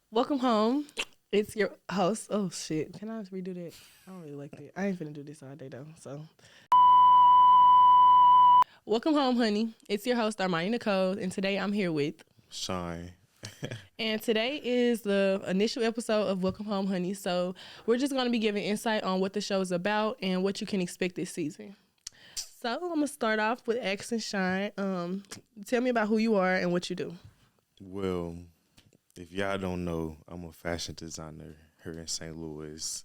Welcome home. It's your host. Oh shit! Can I redo that? I don't really like that. I ain't finna do this all day though. So, welcome home, honey. It's your host Armani Nicole, and today I'm here with. Shine. And today is the initial episode of Welcome Home, honey. So we're just gonna be giving insight on what the show is about and what you can expect this season. So I'm gonna start off with X and Shine. Tell me about who you are and what you do. Well, if y'all don't know, I'm a fashion designer here in St. Louis.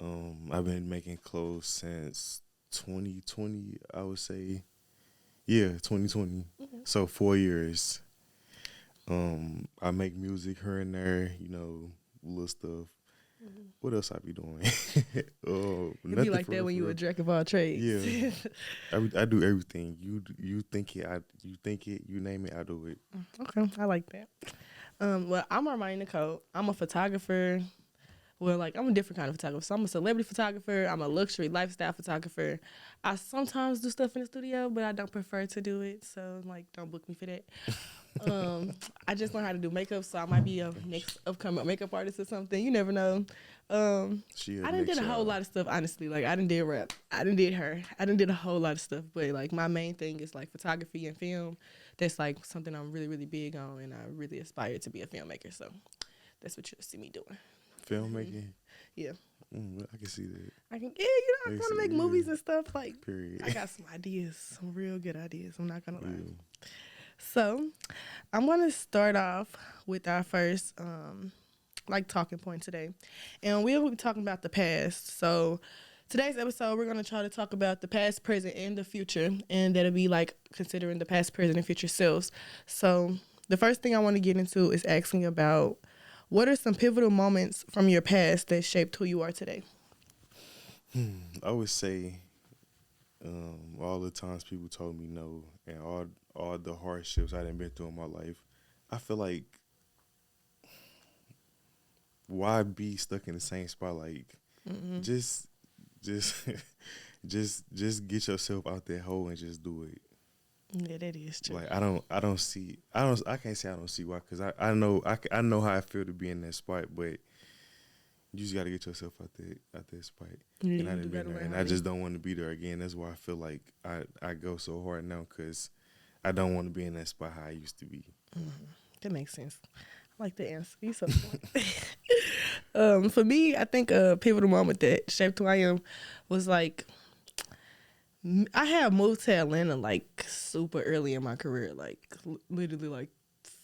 I've been making clothes since 2020, I would say. Yeah, 2020. So 4 years. I make music here and there, little stuff. What else I be doing? It be Nothing like for that real, when for you a real. jack of all trades. Yeah, I do everything. You think it, you name it, I do it. Okay, I like that. Well, I'm Armani Nicole. I'm a photographer. Well, like I'm a different kind of photographer. So I'm a celebrity photographer. I'm a luxury lifestyle photographer. I sometimes do stuff in the studio, but I don't prefer to do it. So like, don't book me for that. I just learned how to do makeup, so I might be a next upcoming makeup artist or something. You never know. She I up done did next, a whole y'all. lot of stuff, honestly. Like I done did rap. I done did her. I done did a whole lot of stuff. But like my main thing is like photography and film. That's like something I'm really, really big on, and I really aspire to be a filmmaker. So that's what you'll see me doing. Filmmaking. Yeah. I can see that. I can, yeah, you know, I I can want to see, make movies and stuff. Like, Period. I got some ideas, some real good ideas. I'm not gonna lie. Yeah. So, I'm gonna start off with our first, like, talking point today, and we'll be talking about the past. So, today's episode, we're gonna try to talk about the past, present, and the future, and that'll be like considering the past, present, and future selves. So, the first thing I want to get into is asking about what are some pivotal moments from your past that shaped who you are today. I would say all the times people told me no and all the hardships I done been through in my life, I feel like why be stuck in the same spot? Like just just just get yourself out that hole and just do it. Yeah, that is true. Like I can't say I don't see why, because I know how I feel to be in that spot, but you just gotta get yourself out that spot. Yeah, And I you do didn't been gotta there, learn and how I to. just don't want to be there again. That's why I feel like I go so hard now, because I don't want to be in that spot how I used to be. That makes sense. I like the answer. You so smart. For me, I think a pivotal moment that shaped who I am was like I had moved to Atlanta like super early in my career, like literally like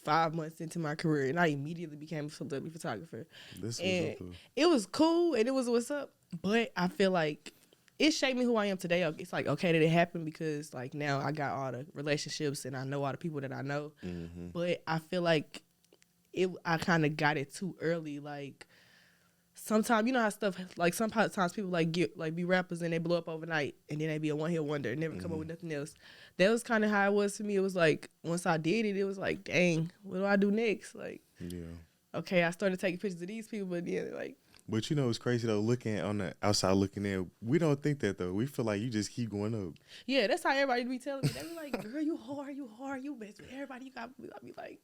5 months into my career, and I immediately became a celebrity photographer. This was And up though. it was cool, and it was what's up. But I feel like it shaped me who I am today. It's like okay that it happened because like now I got all the relationships and I know all the people that I know. But I feel like I kind of got it too early. Like sometimes you know how stuff like sometimes people like get like be rappers and they blow up overnight and then they be a one hit wonder and never come up with nothing else. That was kind of how it was for me. It was like once I did it, it was like dang, what do I do next? Like Yeah. okay, I started taking pictures of these people, but then like But it's crazy though, looking on the outside looking in, we don't think that though. We feel like you just keep going up. yeah, that's how everybody be telling me. They be like, girl, you hard, you best with everybody. You got. I be like,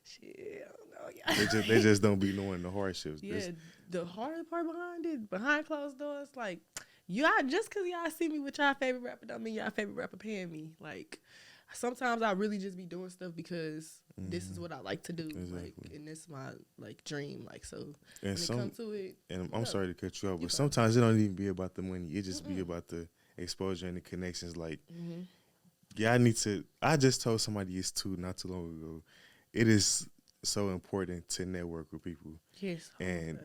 shit, I don't know, yeah. They just don't be knowing the hardships. Yeah, the hard part behind it, behind closed doors, like y'all just cause y'all see me with y'all favorite rapper don't mean y'all favorite rapper paying me. Like sometimes I really just be doing stuff because this is what I like to do. Like Exactly. and this is my like dream. Like so And when it comes to it, and I'm sorry to cut you off, You but fine. sometimes it don't even be about the money. It just be about the exposure and the connections. Like, yeah, I just told somebody this too not too long ago. It is so important to network with people yes, and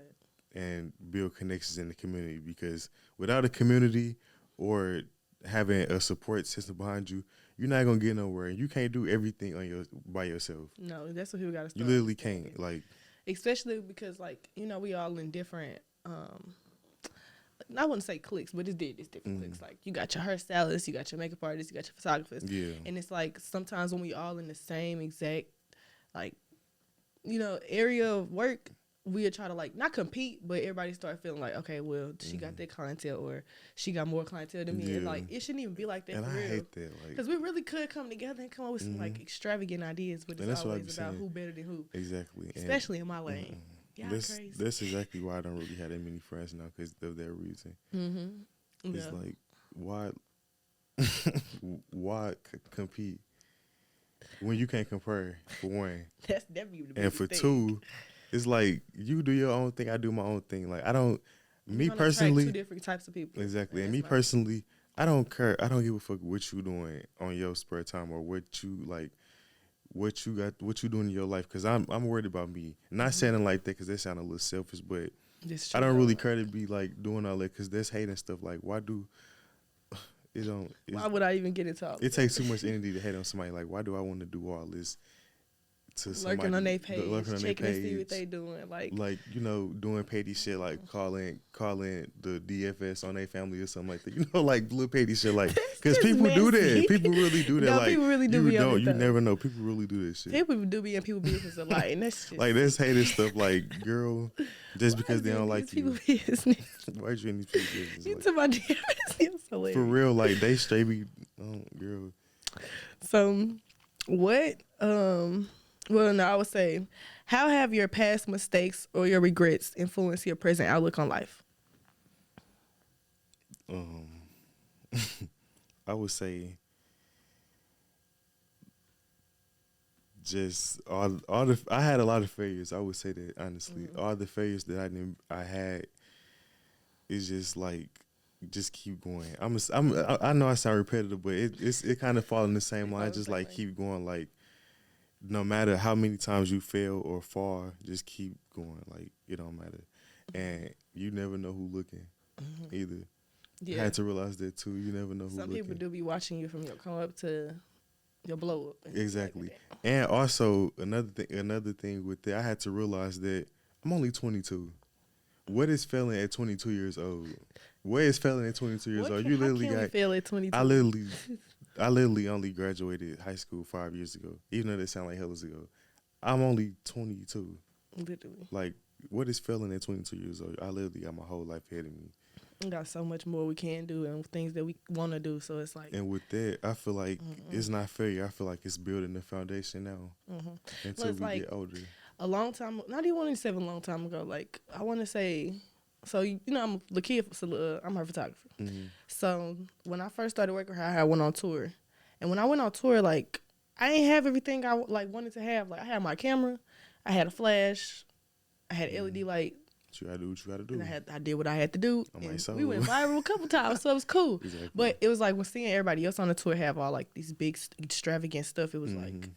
and build connections in the community, because without a community or having a support system behind you, you're not gonna get nowhere. And you can't do everything by yourself. no, that's what people got to You start. literally can't. Like, Especially because like you know we all in different I wouldn't say cliques, but it's different cliques. Like you got your hairstylist, you got your makeup artist, you got your photographers, yeah, and it's like sometimes when we all in the same exact like area of work, we'll try to like not compete, but everybody start feeling like, okay, well, she got that clientele or she got more clientele than me. And like it shouldn't even be like that and for I real. hate that. Because we really could come together and come up with some like extravagant ideas, but it's always about who better than who. Exactly. Especially in my lane. Yeah, crazy. That's exactly why I don't really have that many friends now, because of that reason. It's like, why compete when you can't compare, for one? That's definitely the and for thing. two, it's like you do your own thing, I do my own thing. Like I don't, me You're personally, two different types of people. exactly. And me personally, I don't care. I don't give a fuck what you doing on your spare time or what you like, what you doing in your life. Because I'm worried about me. Not saying like that because that sound a little selfish, but I don't really care to be like doing all that because there's hate and stuff. Like why would I even get into all it takes too much energy to hate on somebody. Like why do I want to do all this to somebody? Lurking on their page, checking to see what they doing. Like you know, doing petty shit like calling the DFS on their family or something like that. You know, like little petty shit like because people do that. People really do that. No, like people really do. You never know. People really do that shit. People do be in people business a lot, and that's just like that's hated stuff. Like girl, just because they don't like you. Business? Why you in these people business? You to my DFS? For real, like they straight be girl. So, what? Well, no, I would say, how have your past mistakes or your regrets influenced your present outlook on life? I would say just all the I had a lot of failures. I would say that honestly, all the failures that I had is just like just keep going. I know I sound repetitive, but it kind of fall in the same line. Just like keep going, like. No matter how many times you fail or fall, just keep going. Like, it don't matter. And you never know who looking either. Yeah. I had to realize that, too. You never know who looking. Some people do be watching you from your come up to your blow up. Exactly. And also, another thing with that, I had to realize that I'm only 22. What is failing at 22 years old? What is failing at 22 years old? You literally got... fail at 22? I literally only graduated high school 5 years ago, even though they sound like hellas ago. I'm only 22. Literally. Like, what is failing at 22 years old? I literally got my whole life ahead of me. We got so much more we can do and things that we want to do, so it's like... And with that, I feel like it's not failure. I feel like it's building the foundation now until we get older. A long time, not even 1 long time ago, like, I want to say... So, you know, I'm the kid, I'm her photographer. So, when I first started working with her, I went on tour. And when I went on tour, like, I ain't have everything I, like, wanted to have. Like, I had my camera, I had a flash, I had LED light. You gotta do what you gotta do. And I did what I had to do. And we went viral a couple times, so it was cool. Exactly. But it was like, when seeing everybody else on the tour have all, like, these big, extravagant stuff, it was like...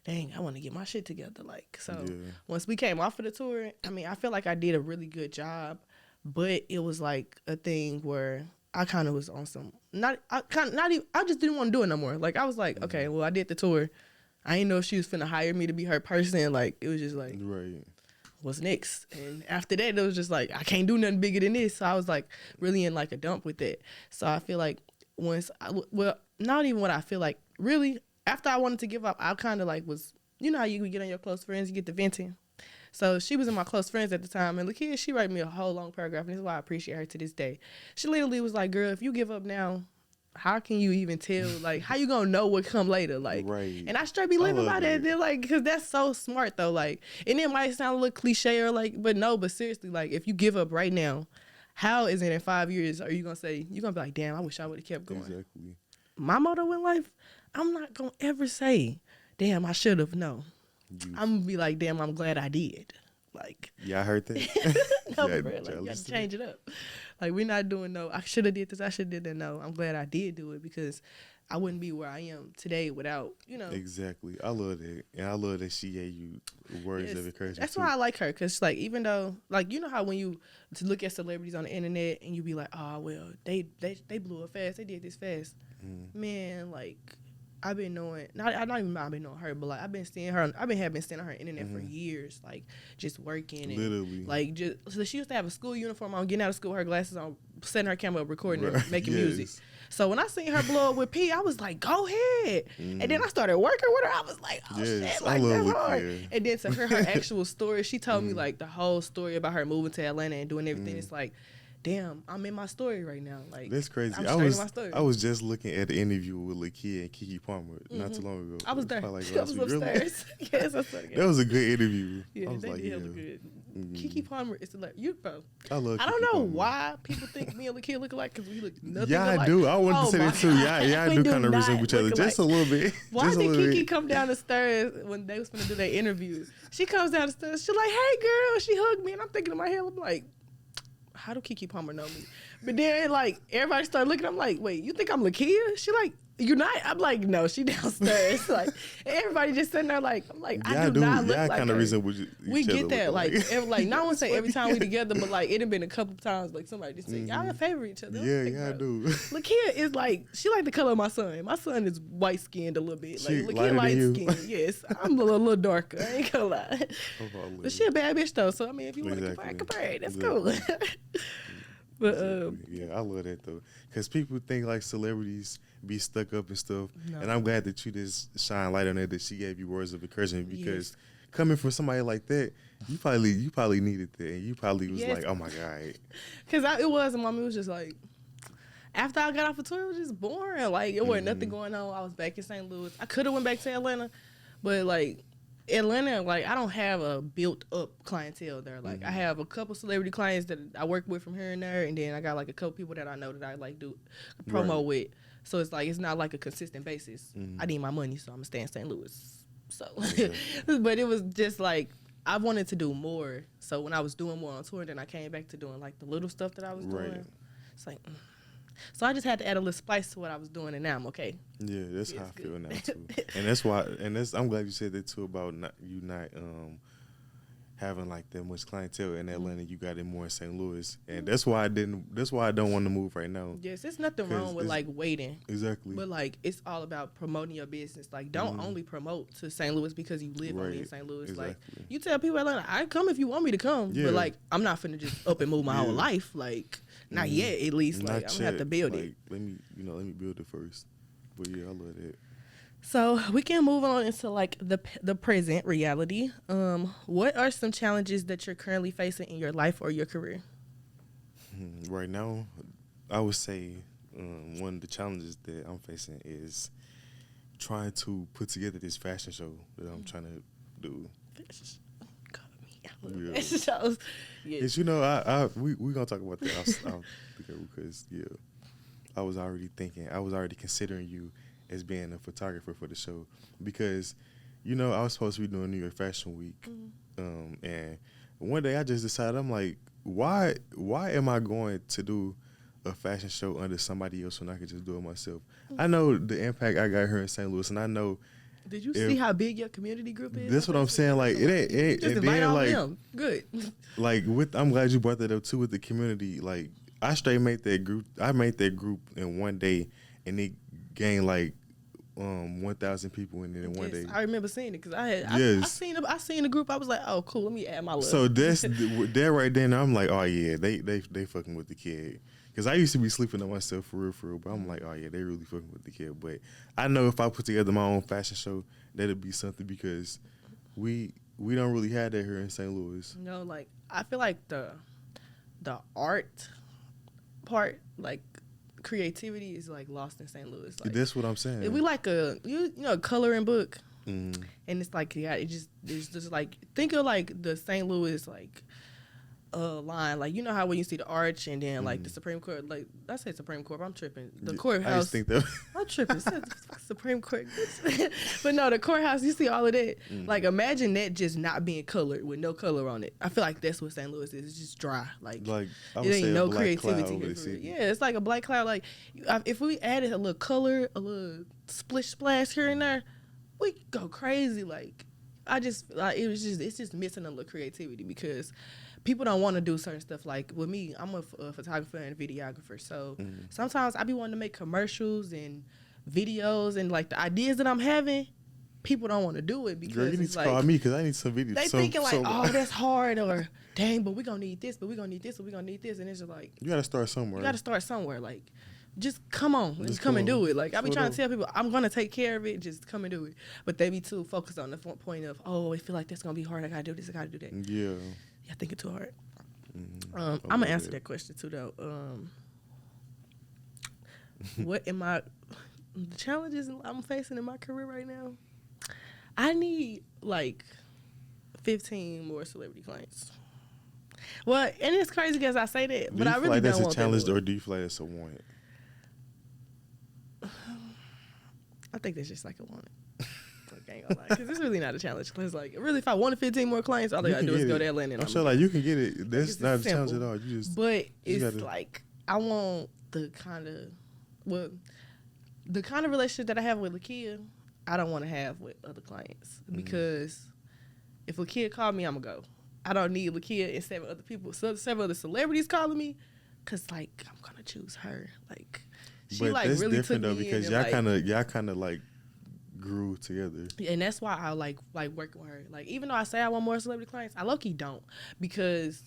Dang, I want to get my shit together. Like, so once we came off of the tour, I mean, I feel like I did a really good job, but it was like a thing where I kind of was on some, I just didn't want to do it no more. Like, I was like, okay, well, I did the tour. I didn't know if she was finna hire me to be her person. Like, it was just like, what's next? And after that, it was just like, I can't do nothing bigger than this. So I was like really in like a dump with it. So I feel like not even what I feel like, really, after I wanted to give up, I kind of like was, you know how you get on your close friends, you get the venting. So she was in my close friends at the time, and look here, she wrote me a whole long paragraph, and this is why I appreciate her to this day. She literally was like, girl, if you give up now, how can you even tell, like, how you gonna know what come later? Like, and I straight be living by that. They're like, because that's so smart, though. Like, and it might sound a little cliche or like, but no, but seriously, like, if you give up right now, how is it in 5 years are you gonna say, you're gonna be like, damn, I wish I would have kept going. Exactly. My motto in life, I'm not going to ever say, damn, I should have. No. I'm going to be like, damn, I'm glad I did. Like. Yeah, I heard that. No, for real. Like, you got to change it up. Like, we're not doing no, I should have did this, I should have did that. No, I'm glad I did do it because I wouldn't be where I am today without, you know. Exactly. I love that. And I love that she gave you words of encouragement. That's why I like her because, like, even though, like, you know how when you to look at celebrities on the internet and you be like, oh, well, they blew it fast. They did this fast. Man, like, I've been knowing, not even I've been knowing her, but like I've been seeing her. I've been seeing her on the internet for years, like just working and Literally. like just. So she used to have a school uniform on, getting out of school, her glasses on, setting her camera up, recording and making music. So when I seen her blow up with P, I was like, go ahead. And then I started working with her. I was like, oh shit, like that's hard. And then to her actual story, she told me like the whole story about her moving to Atlanta and doing everything. It's like, damn, I'm in my story right now. Like that's crazy. I'm straight in my story. I was just looking at the interview with Lakia and Keke Palmer not too long ago. I was there. Like I was upstairs. Yes, I saw it. That was a good interview. Yeah, I was they like, did hella good. Keke Palmer is like you, bro. I love. I don't know why people think me and Lakia look alike because we look nothing alike. I do. I wanted to say that too. Y'all do kind of resemble each other just a little bit. Why did Keke come down the stairs when they was gonna do their interviews? She comes down the stairs. She's like, "Hey, girl." She hugged me, and I'm thinking in my head, I'm like, "How do Keke Palmer know me?" But then, like, everybody started looking. I'm like, wait, you think I'm Lakia? She like, you're not? I'm like, no, she downstairs. Like, everybody just sitting there like, I'm like, I do not look like her. Kind of resemble we get that. Like, not want to say every time we together, but like, it had been a couple times, like, somebody just said, y'all favor each other. Yeah, I do. Lakia is like, she like the color of my son. My son is white skinned a little bit. Like, Lakia light skinned. Yes, I'm a little darker. I ain't gonna lie. But she a bad bitch though. So, I mean, if you want to compare it, that's cool. But yeah, I love that though, because people think like celebrities be stuck up and stuff, and I'm glad that you just shine light on it. That she gave you words of encouragement, because coming from somebody like that, you probably needed that, and you probably was like, oh my god, because it was, and mommy was just like, after I got off the tour, it was just boring. Like it wasn't nothing going on. I was back in St. Louis. I could have went back to Atlanta, but like. Atlanta, like I don't have a built up clientele there. Like I have a couple celebrity clients that I work with from here and there, and then I got like a couple people that I know that I like do promo with. So it's like it's not like a consistent basis. I need my money, so I'm gonna stay in St. Louis. So, but it was just like I wanted to do more. So when I was doing more on tour, then I came back to doing like the little stuff that I was doing. It's like. So I just had to add a little spice to what I was doing, and now I'm okay. Yeah, that's how I feel now too, and that's why. And I'm glad you said that too about not having like that much clientele in Atlanta. You got it more in St. Louis, and that's why I didn't. That's why I don't want to move right now. Yes, there's nothing wrong with like waiting. Exactly. But like it's all about promoting your business. Like don't only promote to St. Louis because you live only in St. Louis. Exactly. Like you tell people Atlanta, I come if you want me to come. Yeah. But like I'm not finna just up and move my whole life. Like. Not yet, at least. Like I'm gonna have to build it. Let me build it first. But yeah, I love that. So we can move on into like the present reality. What are some challenges that you're currently facing in your life or your career? Right now, I would say one of the challenges that I'm facing is trying to put together this fashion show that I'm trying to do. Fashion shows. Yes, we gonna talk about that because I was already considering you as being a photographer for the show, because I was supposed to be doing New York Fashion Week, and one day I just decided, I'm like, why am I going to do a fashion show under somebody else when I could just do it myself? I know the impact I got here in St. Louis, and I know. Did you see how big your community group is? That's what I'm saying. Like it ain't just invite all like them. Good. Like I'm glad you brought that up too with the community. Like I straight made that group. I made that group in one day, and it gained like 1,000 people in it in one day. I remember seeing it because I seen the group. I was like, oh cool, let me add my love. So that's that right then. I'm like, oh yeah, they fucking with the kid. Because I used to be sleeping on myself for real, but I'm like, oh yeah, they really fucking with the kid. But I know if I put together my own fashion show, that'd be something, because we don't really have that here in St. Louis. No, like I feel like the art part, like creativity, is like lost in St. Louis. Like, that's what I'm saying. We like a coloring book, and it's like it's just like think of like the St. Louis like. Line, like how when you see the arch and then like the Supreme Court, like I say Supreme Court, I'm tripping. The courthouse. I just think that I'm tripping. Supreme Court, but no, the courthouse. You see all of that. Like imagine that just not being colored with no color on it. I feel like that's what St. Louis is. It's just dry. Like I would it ain't say no creativity here. Yeah, it's like a black cloud. Like if we added a little color, a little splish splash here and there, we could go crazy. Like I just like it's just missing a little creativity because. People don't want to do certain stuff. Like with me, I'm a photographer and a videographer. So sometimes I be wanting to make commercials and videos and like the ideas that I'm having, people don't want to do it because Girl, you need it's to like, call me because I need some videos. they thinking like, oh, that's hard, or dang, but we gonna need this, but we gonna need this, but we gonna need this, and it's just like, you gotta start somewhere. you gotta start somewhere. Like, just come on, Just come and come do on. it. Like, I be Slow trying down. to tell people, I'm gonna take care of it. Just come and do it. But they be too focused on the point of, oh, I feel like that's gonna be hard. I gotta do this. I gotta do that. Yeah. Yeah, thinking too hard. I I'm gonna love answer it. that question too, though. What am the challenges I'm facing in my career right now? I need like 15 more celebrity clients. Well, and it's crazy because I say that, but I really that's don't a want challenge, that. or do you feel like that's a want? I think that's just like a want. Like, I ain't gonna lie, because it's really not a challenge. Cause like, really, if I wanted 15 more clients, all I You gotta can do is get go it. to Atlanta. And I'm sure like you can get it. That's it's not a simple. challenge at all. You just But it's gotta- like, I want the kind of relationship that I have with Lakia, I don't want to have with other clients, because if Lakia called me, I'm gonna go. I don't need Lakia and seven other celebrities calling me, cause like, I'm gonna choose her. Like, she but like that's really different took though, me because in y'all and, kind of like grew together. and that's why I like working with her. Like, even though I say I want more celebrity clients, I low-key don't, because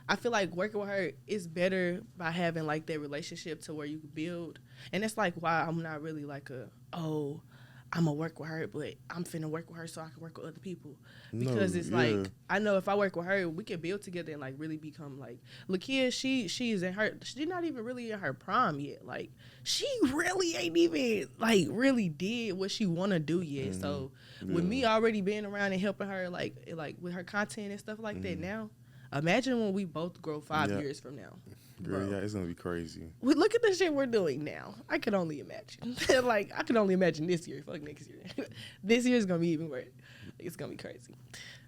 I feel like working with her is better by having like that relationship to where you can build. And that's like why I'm not really like I'm gonna work with her, but I'm finna work with her so I can work with other people. Because it's like, I know if I work with her, we can build together and like really become like, Lakia, she's not even really in her prime yet. Like, she really ain't even like really did what she wanna do yet. So with me already being around and helping her like with her content and stuff like that now, imagine when we both grow 5 years from now. Girl, yeah, it's gonna be crazy. Look at the shit we're doing now. I can only imagine. Like, I can only imagine this year. Fuck next year. This year is gonna be even worse. It's gonna be crazy.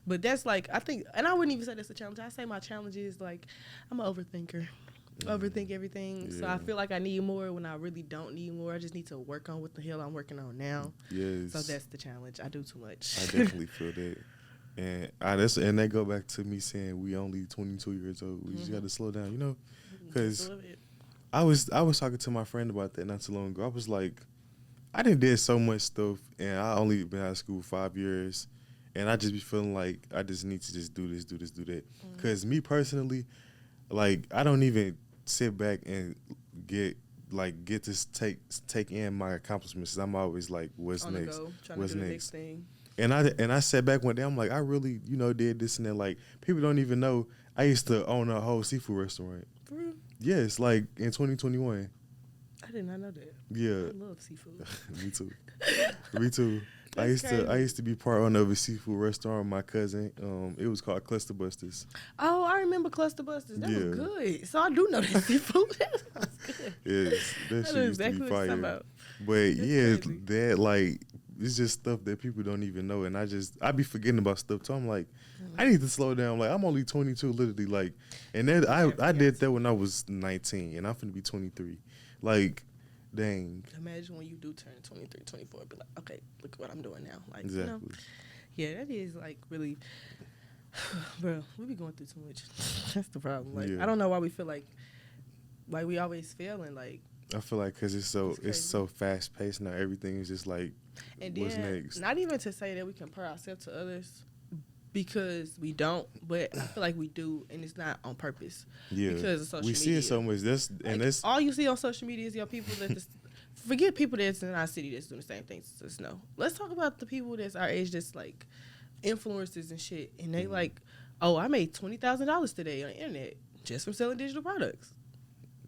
But that's like, I think, and I wouldn't even say that's a challenge. I say my challenge is like, I'm an overthinker. Overthink everything. So I feel like I need more when I really don't need more. I just need to work on what the hell I'm working on now. Yes. So that's the challenge. I do too much. I definitely feel that. And they go back to me saying we only 22 years old. We just got to slow down, you know? Because I was talking to my friend about that not too long ago. I was like, I did so much stuff, and I only been out of school 5 years, and I just be feeling like I just need to just do this, do that. Because me personally, like, I don't even sit back and get to take in my accomplishments. I'm always like, what's On the next? go, trying What's to do next? The next thing. And I sat back one day. I'm like, I really, did this and that. Like, people don't even know I used to own a whole seafood restaurant. For real? Yes, like in 2021. I did not know that. Yeah. I love seafood. Me too. Me too. I used to be part owner of a seafood restaurant with my cousin. It was called Cluster Busters. Oh, I remember Cluster Busters. That was Yeah. good. So I do know that seafood. That was good. Yes, that shit know used exactly to be what you're talking fire. about. But That's yeah, crazy. that like it's just stuff that people don't even know, and I be forgetting about stuff too. I'm like, I need to slow down. Like, I'm only 22, literally. Like, and then I did that when I was 19, and I'm finna be 23. Like, dang. Imagine when you do turn 23, 24, be like, okay, look what I'm doing now. Like, Exactly. Yeah, that is like really, bro, we be going through too much. That's the problem. Like, Yeah. I don't know why we feel like we always failing. Like, I feel like because it's so fast paced now. Everything is just like, and what's then next? not even to say that we compare ourselves to others, because we don't, but I feel like we do, and it's not on purpose. Yeah, because of social we see media. it so much. That's All you see on social media is your people that forget people that's in our city that's doing the same things as us. No, let's talk about the people that's our age, that's like influencers and shit, and they like, oh, I made $20,000 today on the internet just from selling digital products.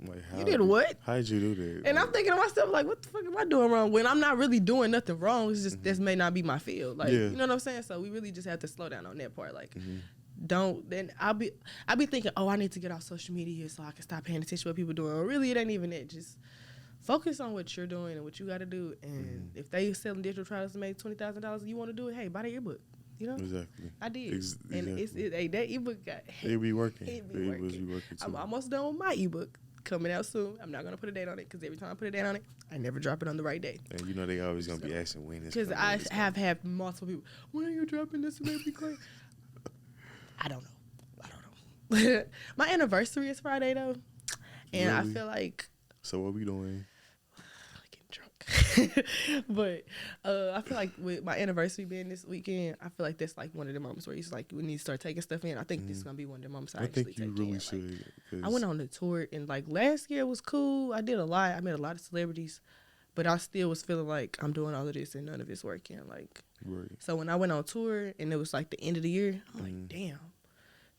like, You did what? How did you do that? And Like, I'm thinking to myself, like, what the fuck am I doing wrong? When I'm not really doing nothing wrong. It's just this may not be my field. Like, Yeah. you know what I'm saying? So we really just have to slow down on that part. Like, don't. Then I'll be thinking, oh, I need to get off social media so I can stop paying attention to what people doing. Or really, it ain't even that. Just focus on what you're doing and what you got to do. And if they selling digital products to make $20,000, you want to do it? Hey, buy the ebook. You know, exactly. I did, and exactly. that ebook got. It be working. It be It working. was be working too. I'm almost done with my ebook. Coming out soon. I'm not gonna put a date on it because every time I put a date on it, I never drop it on the right day. And you know they always gonna be asking when it's Because coming, I when it's have had multiple people. When are you dropping this celebrity claim? I don't know. My anniversary is Friday though, and I Really? feel like So what we doing? getting drunk. But I feel like with my anniversary being this weekend, I feel like that's like one of the moments where it's like we need to start taking stuff in. I think this is gonna be one of the moments I actually think you take really in. should. I went on the tour and like last year was cool. I did a lot. I met a lot of celebrities, but I still was feeling like I'm doing all of this and none of it's working. Like, Right. so when I went on tour and it was like the end of the year, I'm like, damn,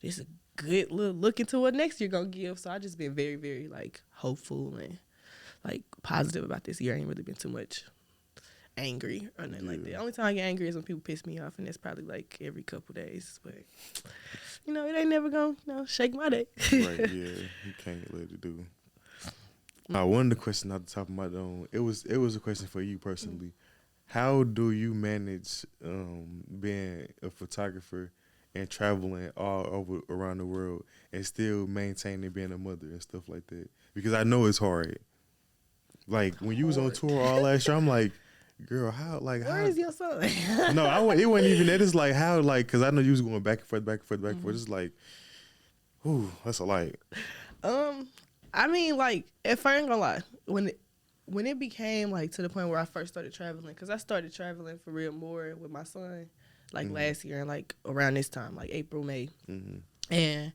this is a good little look into what next year gonna give. So I just been very, very like hopeful and like positive about this year. I ain't really been too much angry or nothing like that. The only time I get angry is when people piss me off, and that's probably like every couple days. But you know, it ain't never gonna shake my day. Right, yeah. You can't let it do. One of the questions off the top of my dome, it was a question for you personally. How do you manage being a photographer and traveling all over around the world and still maintaining being a mother and stuff like that? Because I know it's hard. Like when you was on tour all last year, I'm like, girl, how like Where is your son? No, it wasn't even that. It's like how like because I know you was going back and forth, back and forth, back and forth. It's like, ooh, that's a lot. I mean, like, if I ain't gonna lie, when it became like to the point where I first started traveling, because I started traveling for real more with my son, like last year and like around this time, like April, May, and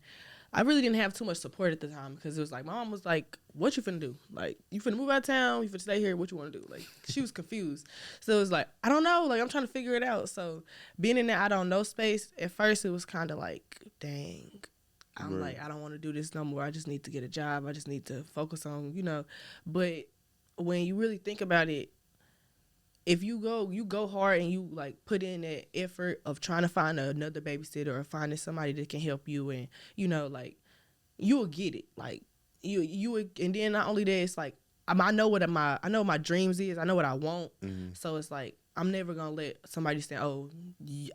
I really didn't have too much support at the time because it was like my mom was like, "What you finna do? Like, you finna move out of town? You finna stay here? What you want to do?" Like, she was confused. So it was like, I don't know. Like, I'm trying to figure it out. So being in that I don't know space, at first it was kind of like, dang. I'm like, I don't want to do this no more. I just need to get a job. I just need to focus on, you know. But when you really think about it, if you go hard and you like put in that effort of trying to find another babysitter or finding somebody that can help you, and you know, like you will get it. Like you would, and then not only that, it's like I know what my dreams is. I know what I want. So it's like I'm never gonna let somebody say, "Oh,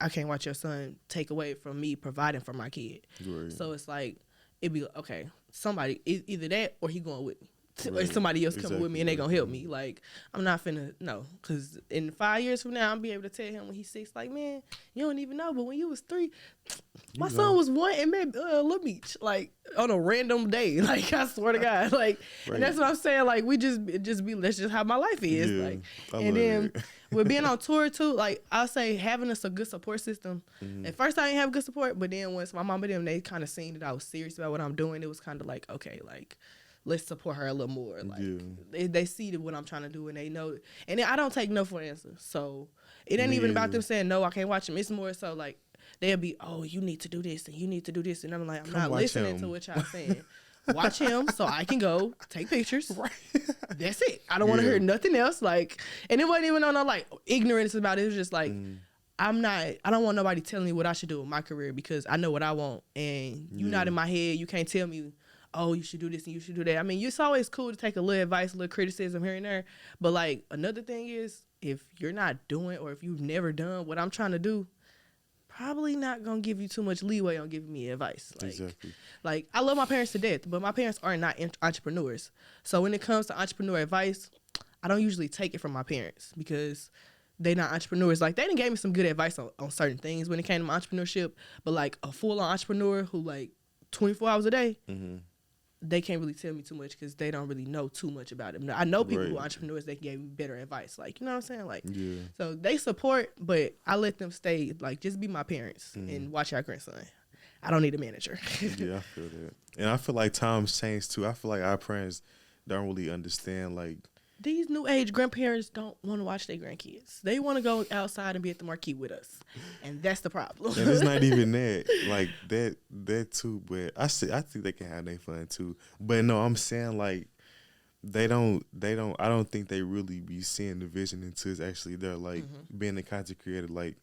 I can't watch your son," take away from me providing for my kid. Right. So it's like it'd be okay. Somebody either that or he going with me. Or somebody else coming with me and they gonna help me. Like, I'm not finna, no. Because in 5 years from now, I'll be able to tell him when he's 6, like, man, you don't even know, but when you was 3, my son was 1 and made Little Beach, like, on a random day. Like, I swear to God. Like, and that's what I'm saying. Like, we just be, that's just how my life is. Yeah, like, and then with being on tour, too, like, I'll say having a good support system. At first, I didn't have good support, but then once my mom and them, they kind of seen that I was serious about what I'm doing, it was kind of like, okay, like, let's support her a little more. Like they see what I'm trying to do and they know. And I don't take no for an answer. So it ain't even about them saying no, I can't watch him. It's more so like they'll be, oh, you need to do this and you need to do this, and I'm like, I'm not listening to what y'all saying. Watch him so I can go take pictures. Right. That's it. I don't want to hear nothing else. Like, and it wasn't even on no like ignorance about it. It was just like I don't want nobody telling me what I should do with my career because I know what I want, and you not in my head. You can't tell me, oh, you should do this and you should do that. I mean, it's always cool to take a little advice, a little criticism here and there. But, like, another thing is, if you're not doing or if you've never done what I'm trying to do, probably not going to give you too much leeway on giving me advice. Like, exactly. Like, I love my parents to death, but my parents are not entrepreneurs. So when it comes to entrepreneur advice, I don't usually take it from my parents because they not entrepreneurs. Like, they done gave me some good advice on certain things when it came to my entrepreneurship. But, like, a full-on entrepreneur who, like, 24 hours a day, they can't really tell me too much because they don't really know too much about it. I know people who are entrepreneurs that gave me better advice. Like, you know what I'm saying? Like, so they support, but I let them stay, like, just be my parents and watch our grandson. I don't need a manager. Yeah, I feel that. And I feel like times change, too. I feel like our parents don't really understand, like, these new age grandparents don't want to watch their grandkids. They want to go outside and be at the marquee with us, and that's the problem. And it's not even that, like that too. But I think they can have their fun too. But no, I'm saying like they don't. I don't think they really be seeing the vision until it's actually they're like being a content creator. Like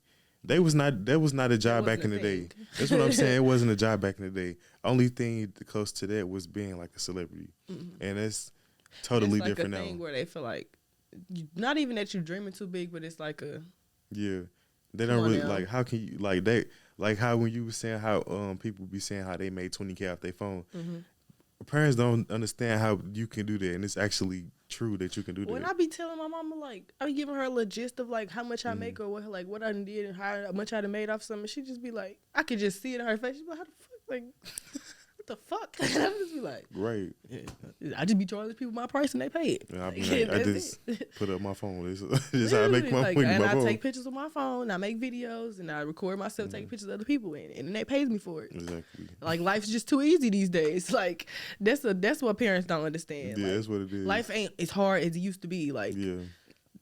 that was not a job back in the day. That's what I'm saying. It wasn't a job back in the day. Only thing close to that was being like a celebrity, and it's totally like different a thing now. Where they feel like, not even that you're dreaming too big, but it's like a They don't really like. How can you like they like how when you were saying how people be saying how they made $20K off their phone. Parents don't understand how you can do that, and it's actually true that you can do that. When I be telling my mama, like, I be giving her a little gist of like how much I make or what I did and how much I done made off something, she just be like, I could just see it in her face. She's like, how the fuck, like. what the fuck? And I just be like, Right. yeah. I just be charging people my price and they pay it. Yeah, I, Like, mean, I just put up my phone. This is how I make my like, money. and My I phone. take pictures with my phone. I make videos and I record myself taking pictures of other people and then they pays me for it. Exactly. Like life's just too easy these days. Like that's what parents don't understand. Yeah, like, that's what it is. Life ain't as hard as it used to be. Like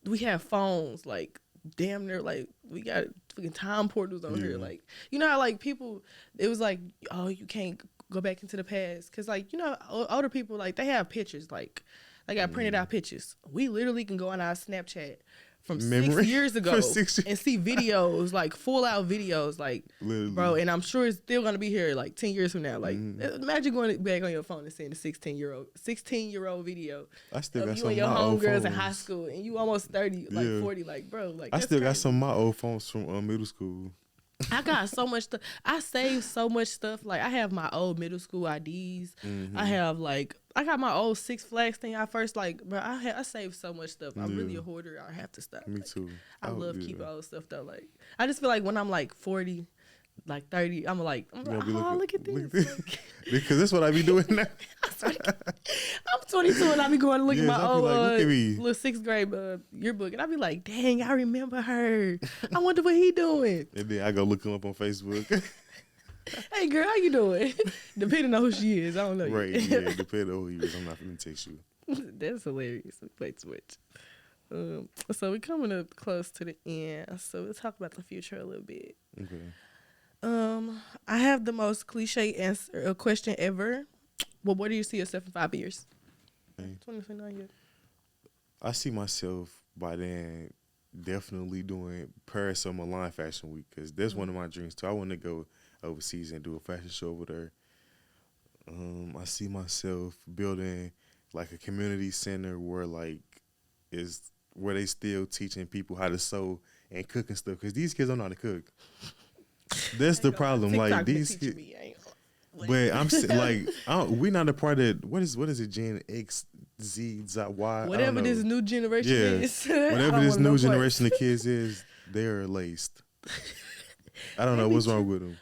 we have phones. Like damn near like we got fucking time portals on here. Like you know how like people it was like oh you can't go back into the past because like you know older people like they have pictures like they got printed out pictures. We literally can go on our Snapchat from 6 years ago and see videos like full out videos like literally. Bro, and I'm sure it's still gonna be here like 10 years from now. Like imagine going back on your phone and seeing a 16-year-old video I still of got you some and your of my old homegirls phones. in high school and you almost 30 like 40 like bro like I still crazy. got some of my old phones from middle school. I got so much stuff. I saved so much stuff. Like I have my old middle school IDs. I have like I got my old Six Flags thing. I first like, bro. I saved so much stuff. I'm really a hoarder. I have to stop. Me like, too. I love keeping old stuff though. Like I just feel like when I'm like 40, like 30, I'm like oh look at this. Like, because that's what I be doing now. I'm 22 and I be going to look at my old little 6th grade yearbook and I be like, dang, I remember her. I wonder what he doing. And then I go look him up on Facebook. Hey girl, how you doing? Depending on who she is, I don't know. Right, yeah, depending on who he is. I'm not gonna text you. That's hilarious. We played Switch. So we're coming up close to the end. So we'll talk about the future a little bit. Okay. I have the most cliche answer question ever. Well, where do you see yourself in 5 years? 2029 years. I see myself by then definitely doing Paris Summer Milan Fashion Week because that's one of my dreams too. I want to go overseas and do a fashion show over there. I see myself building like a community center where like is where they still teaching people how to sew and cook and stuff because these kids don't know how to cook. That's the problem. Like these kids. But I'm like, we not a part of what is it? Gen X, Z, Y. Whatever this new generation is. Whatever this new generation of kids is, they're laced. I don't know what's wrong with them.